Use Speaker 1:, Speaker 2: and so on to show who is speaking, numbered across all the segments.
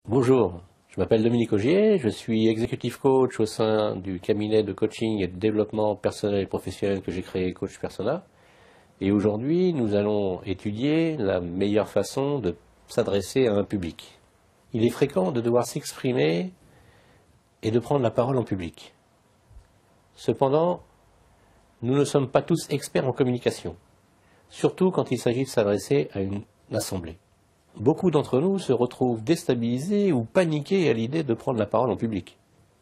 Speaker 1: Bonjour, je m'appelle Dominique Augier, je suis executive coach au sein du cabinet de coaching et de développement personnel et professionnel que j'ai créé Coach Persona. Et aujourd'hui, nous allons étudier la meilleure façon de s'adresser à un public. Il est fréquent de devoir s'exprimer et de prendre la parole en public. Cependant, nous ne sommes pas tous experts en communication, surtout quand il s'agit de s'adresser à une assemblée. Beaucoup d'entre nous se retrouvent déstabilisés ou paniqués à l'idée de prendre la parole en public.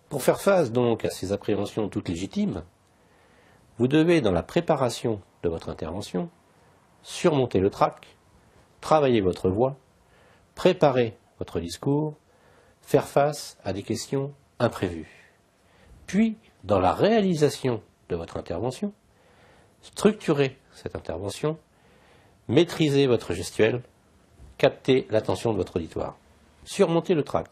Speaker 1: Pour faire face donc à ces appréhensions toutes légitimes, vous devez, dans la préparation de votre intervention, surmonter le trac, travailler votre voix, préparer votre discours, faire face à des questions imprévues. Puis, dans la réalisation de votre intervention, structurer cette intervention, maîtriser votre gestuelle, capter l'attention de votre auditoire. Surmonter le trac.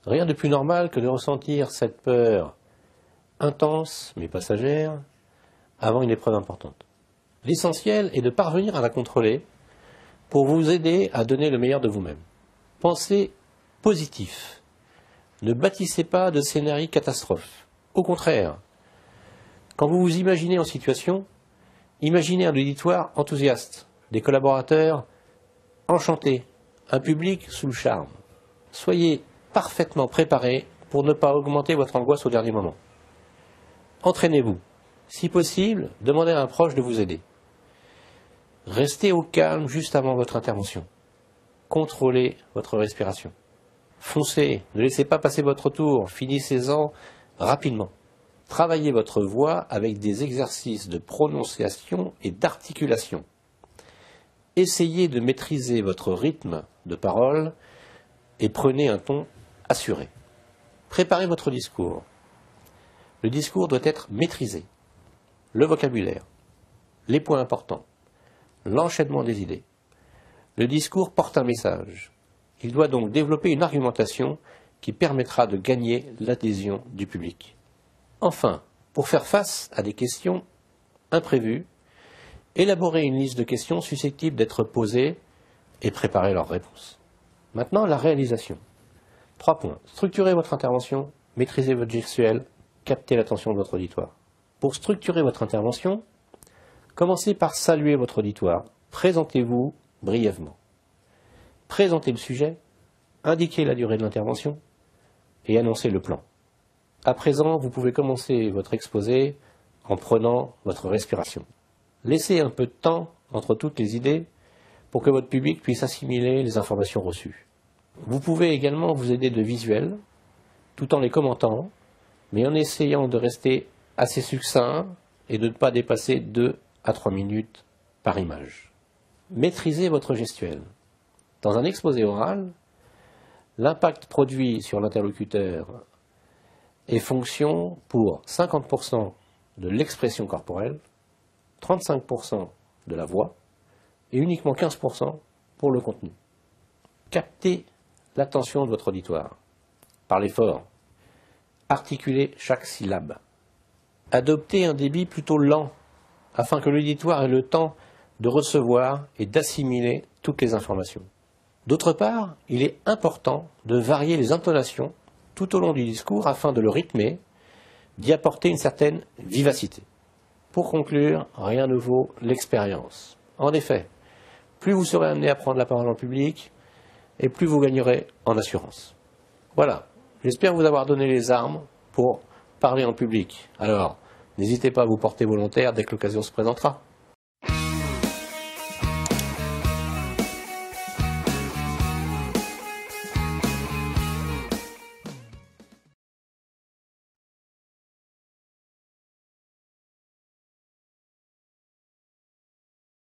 Speaker 1: Rien de plus normal que de ressentir cette peur intense mais passagère avant une épreuve importante. L'essentiel est de parvenir à la contrôler pour vous aider à donner le meilleur de vous-même. Pensez positif. Ne bâtissez pas de scénarii catastrophes. Au contraire, quand vous vous imaginez en situation, imaginez un auditoire enthousiaste, des collaborateurs enchantés, un public sous le charme. Soyez parfaitement préparé pour ne pas augmenter votre angoisse au dernier moment. Entraînez-vous. Si possible, demandez à un proche de vous aider. Restez au calme juste avant votre intervention. Contrôlez votre respiration. Foncez, ne laissez pas passer votre tour, finissez-en rapidement. Travaillez votre voix avec des exercices de prononciation et d'articulation. Essayez de maîtriser votre rythme de parole et prenez un ton assuré. Préparez votre discours. Le discours doit être maîtrisé. Le vocabulaire, les points importants, l'enchaînement des idées. Le discours porte un message. Il doit donc développer une argumentation qui permettra de gagner l'adhésion du public. Enfin, pour faire face à des questions imprévues, élaborez une liste de questions susceptibles d'être posées et préparez leurs réponses. Maintenant, la réalisation. 3 points. Structurez votre intervention, maîtrisez votre gestuelle, captez l'attention de votre auditoire. Pour structurer votre intervention, commencez par saluer votre auditoire. Présentez-vous brièvement. Présentez le sujet, indiquez la durée de l'intervention et annoncez le plan. À présent, vous pouvez commencer votre exposé en prenant votre respiration. Laissez un peu de temps entre toutes les idées pour que votre public puisse assimiler les informations reçues. Vous pouvez également vous aider de visuels, tout en les commentant, mais en essayant de rester assez succinct et de ne pas dépasser 2 à 3 minutes par image. Maîtrisez votre gestuelle. Dans un exposé oral, l'impact produit sur l'interlocuteur est fonction pour 50% de l'expression corporelle, 35% de la voix et uniquement 15% pour le contenu. Captez l'attention de votre auditoire. Parlez fort. Articulez chaque syllabe. Adoptez un débit plutôt lent afin que l'auditoire ait le temps de recevoir et d'assimiler toutes les informations. D'autre part, il est important de varier les intonations tout au long du discours afin de le rythmer, d'y apporter une certaine vivacité. Pour conclure, rien ne vaut l'expérience. En effet, plus vous serez amené à prendre la parole en public, et plus vous gagnerez en assurance. Voilà, j'espère vous avoir donné les armes pour parler en public. Alors, n'hésitez pas à vous porter volontaire dès que l'occasion se présentera.